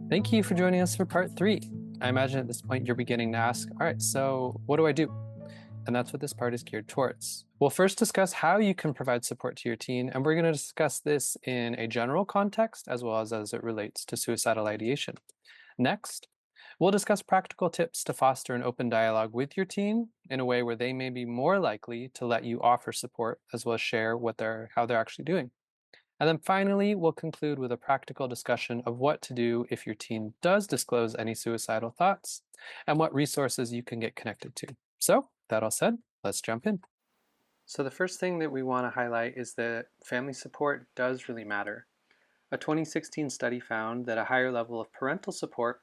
Thank you for joining us for part 3. I imagine at this point you're beginning to ask, all right, so what do I do? And that's what this part is geared towards. We'll first discuss how you can provide support to your teen, and we're going to discuss this in a general context as well as it relates to suicidal ideation. Next, we'll discuss practical tips to foster an open dialogue with your teen in a way where they may be more likely to let you offer support as well as share how they're actually doing. And then finally, we'll conclude with a practical discussion of what to do if your teen does disclose any suicidal thoughts and what resources you can get connected to. So, that all said, let's jump in. So, the first thing that we want to highlight is that family support does really matter. A 2016 study found that a higher level of parental support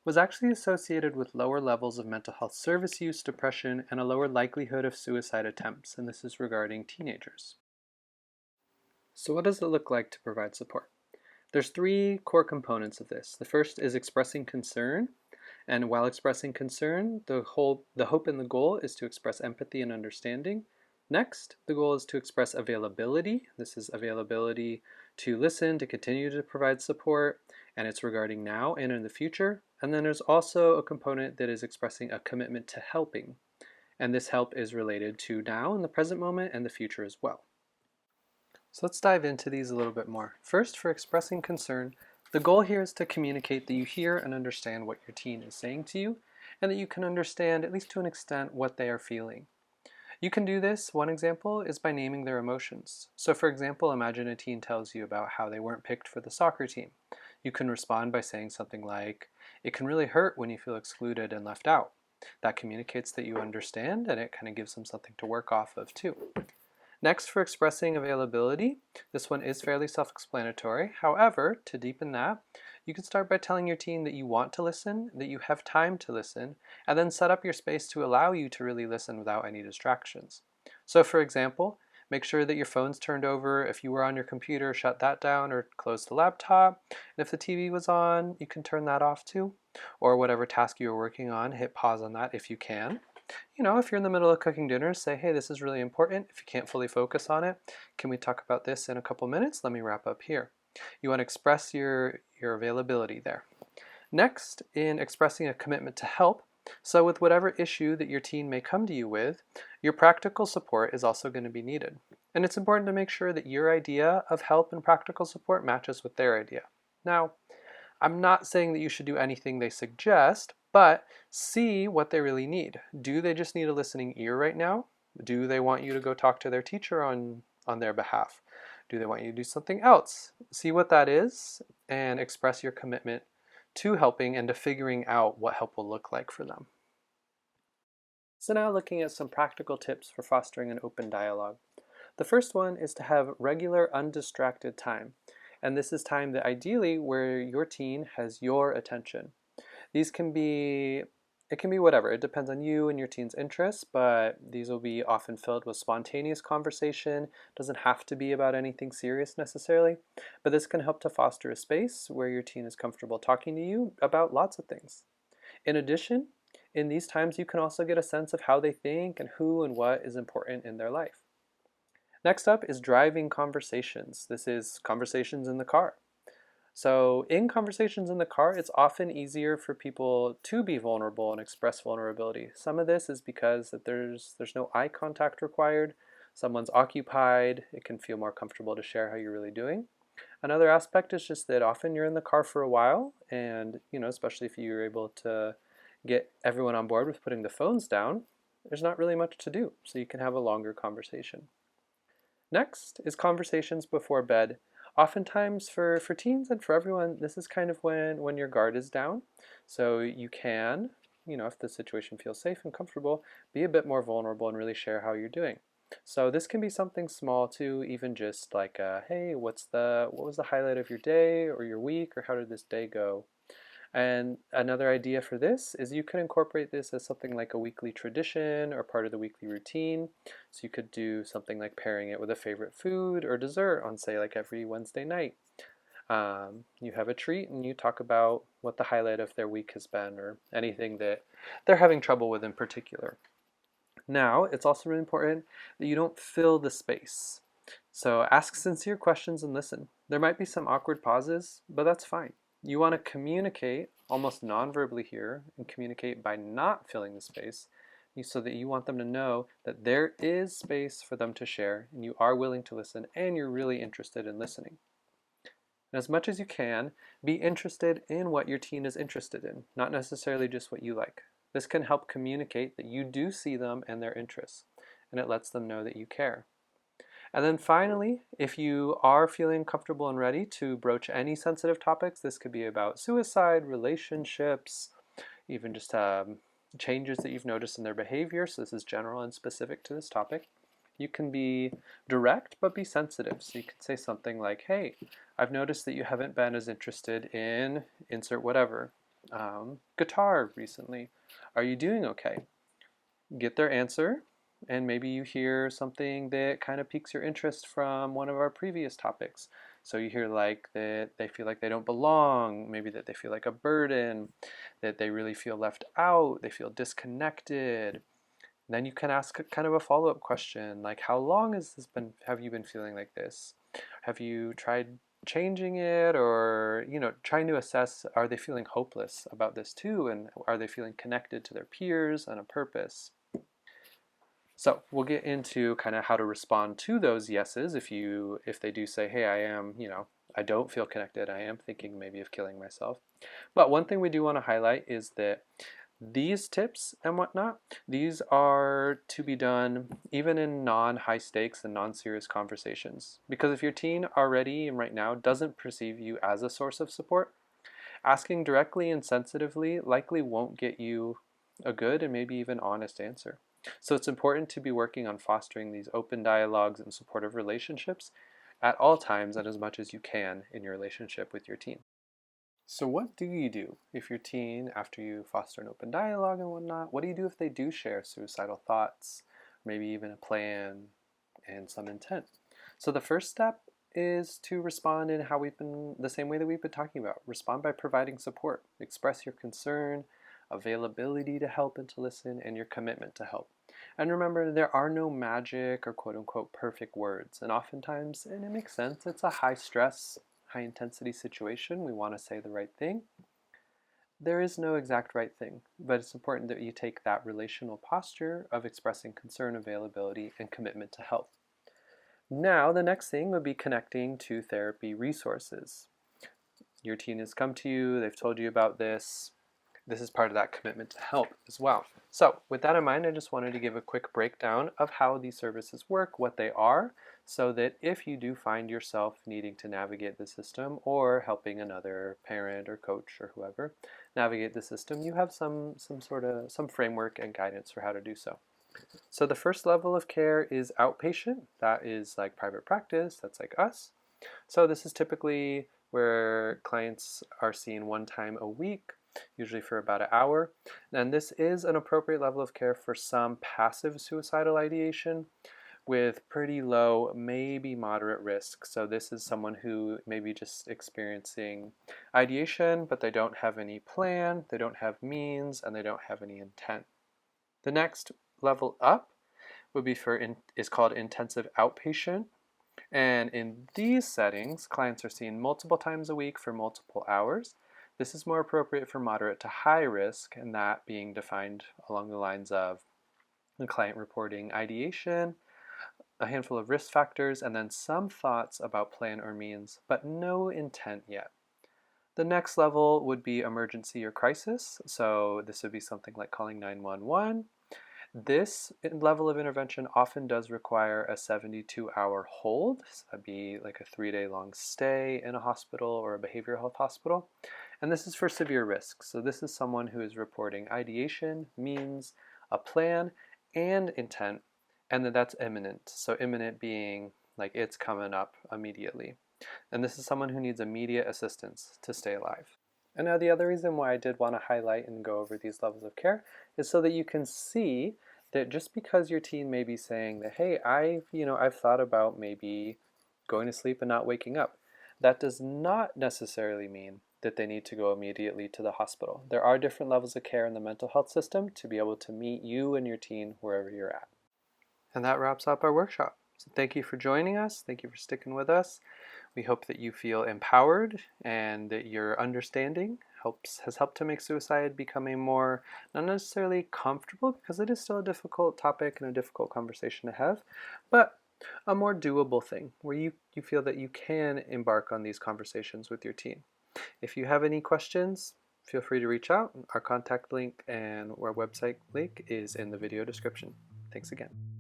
was actually associated with lower levels of mental health service use, depression, and a lower likelihood of suicide attempts, and this is regarding teenagers. So what does it look like to provide support? There's 3 core components of this. The first is expressing concern, and while expressing concern, the hope and the goal is to express empathy and understanding. Next, the goal is to express availability. This is availability to listen, to continue to provide support, and it's regarding now and in the future. And then there's also a component that is expressing a commitment to helping, and this help is related to now in the present moment and the future as well. So let's dive into these a little bit more. First, for expressing concern, the goal here is to communicate that you hear and understand what your teen is saying to you, and that you can understand, at least to an extent, what they are feeling. You can do this, one example, is by naming their emotions. So for example, imagine a teen tells you about how they weren't picked for the soccer team. You can respond by saying something like, "It can really hurt when you feel excluded and left out." That communicates that you understand, and it kind of gives them something to work off of too. Next, for expressing availability, this one is fairly self-explanatory. However, to deepen that, you can start by telling your teen that you want to listen, that you have time to listen, and then set up your space to allow you to really listen without any distractions. So for example, make sure that your phone's turned over. If you were on your computer, shut that down or close the laptop. And if the TV was on, you can turn that off too. Or whatever task you were working on, hit pause on that if you can. If you're in the middle of cooking dinner, say, hey, this is really important. If you can't fully focus on it, can we talk about this in a couple minutes? Let me wrap up here. You want to express your availability there. Next, in expressing a commitment to help, so with whatever issue that your teen may come to you with, your practical support is also going to be needed. And it's important to make sure that your idea of help and practical support matches with their idea. Now, I'm not saying that you should do anything they suggest, but see what they really need. Do they just need a listening ear right now? Do they want you to go talk to their teacher on their behalf? Do they want you to do something else? See what that is and express your commitment to helping and to figuring out what help will look like for them. So now looking at some practical tips for fostering an open dialogue. The first one is to have regular undistracted time. And this is time that ideally where your teen has your attention. These can be, it can be whatever. It depends on you and your teen's interests, but these will be often filled with spontaneous conversation. It doesn't have to be about anything serious necessarily, but this can help to foster a space where your teen is comfortable talking to you about lots of things. In addition, in these times, you can also get a sense of how they think and who and what is important in their life. Next up is driving conversations. This is conversations in the car. So in conversations in the car, it's often easier for people to be vulnerable and express vulnerability. Some of this is because there's no eye contact required. Someone's occupied. It can feel more comfortable to share how you're really doing. Another aspect is just that often you're in the car for a while, and especially if you're able to get everyone on board with putting the phones down, there's not really much to do, so you can have a longer conversation. Next is conversations before bed. Oftentimes for teens and for everyone, this is kind of when your guard is down. So you can, if the situation feels safe and comfortable, be a bit more vulnerable and really share how you're doing. So this can be something small too, even just like, hey, what was the highlight of your day or your week, or how did this day go? And another idea for this is you could incorporate this as something like a weekly tradition or part of the weekly routine. So you could do something like pairing it with a favorite food or dessert on, say, like every Wednesday night. You have a treat and you talk about what the highlight of their week has been or anything that they're having trouble with in particular. Now, it's also really important that you don't fill the space. So ask sincere questions and listen. There might be some awkward pauses, but that's fine. You want to communicate almost non-verbally here and communicate by not filling the space so that you want them to know that there is space for them to share and you are willing to listen and you're really interested in listening. And as much as you can, be interested in what your teen is interested in, not necessarily just what you like. This can help communicate that you do see them and their interests, and it lets them know that you care. And then finally, if you are feeling comfortable and ready to broach any sensitive topics, this could be about suicide, relationships, even just changes that you've noticed in their behavior. So this is general and specific to this topic. You can be direct, but be sensitive. So you can say something like, hey, I've noticed that you haven't been as interested in insert whatever, guitar recently. Are you doing okay? Get their answer, and maybe you hear something that kind of piques your interest from one of our previous topics. So you hear like that they feel like they don't belong, maybe that they feel like a burden, that they really feel left out, they feel disconnected. Then you can ask kind of a follow-up question like, how long have you been feeling like this? Have you tried changing it, or trying to assess, are they feeling hopeless about this too, and are they feeling connected to their peers and a purpose? So we'll get into kind of how to respond to those yeses if they do say, hey, I don't feel connected, I am thinking maybe of killing myself. But one thing we do want to highlight is that these tips and whatnot, these are to be done even in non-high stakes and non-serious conversations. Because if your teen already and right now doesn't perceive you as a source of support, asking directly and sensitively likely won't get you a good and maybe even honest answer. So it's important to be working on fostering these open dialogues and supportive relationships at all times and as much as you can in your relationship with your teen. So what do you do if your teen, after you foster an open dialogue and whatnot, what do you do if they do share suicidal thoughts, maybe even a plan and some intent? So the first step is to respond in the same way that we've been talking about. Respond by providing support. Express your concern, availability to help and to listen, and your commitment to help. And remember, there are no magic or quote-unquote perfect words. And oftentimes, and it makes sense, it's a high-stress, high-intensity situation. We want to say the right thing. There is no exact right thing, but it's important that you take that relational posture of expressing concern, availability, and commitment to help. Now, the next thing would be connecting to therapy resources. Your teen has come to you, they've told you about this. This is part of that commitment to help as well. So with that in mind, I just wanted to give a quick breakdown of how these services work, what they are, so that if you do find yourself needing to navigate the system or helping another parent or coach or whoever navigate the system, you have some framework and guidance for how to do so. So the first level of care is outpatient. That is like private practice. That's like us. So this is typically where clients are seen one time a week, usually for about an hour. And this is an appropriate level of care for some passive suicidal ideation with pretty low, maybe moderate risk. So this is someone who may be just experiencing ideation, but they don't have any plan, they don't have means, and they don't have any intent. The next level up would be is called intensive outpatient. And in these settings, clients are seen multiple times a week for multiple hours. This is more appropriate for moderate to high risk, and that being defined along the lines of the client reporting ideation, a handful of risk factors, and then some thoughts about plan or means, but no intent yet. The next level would be emergency or crisis. So this would be something like calling 911. This level of intervention often does require a 72-hour hold. So that'd be like a 3-day long stay in a hospital or a behavioral health hospital. And this is for severe risks. So this is someone who is reporting ideation, means, a plan, and intent, and that's imminent. So imminent being like it's coming up immediately. And this is someone who needs immediate assistance to stay alive. And now the other reason why I did want to highlight and go over these levels of care is so that you can see that just because your teen may be saying that, hey, I've thought about maybe going to sleep and not waking up, that does not necessarily mean that they need to go immediately to the hospital. There are different levels of care in the mental health system to be able to meet you and your teen wherever you're at. And that wraps up our workshop. So thank you for joining us. Thank you for sticking with us. We hope that you feel empowered and that your understanding has helped to make suicide become a more, not necessarily comfortable, because it is still a difficult topic and a difficult conversation to have, but a more doable thing where you feel that you can embark on these conversations with your teen. If you have any questions, feel free to reach out. Our contact link and our website link is in the video description. Thanks again.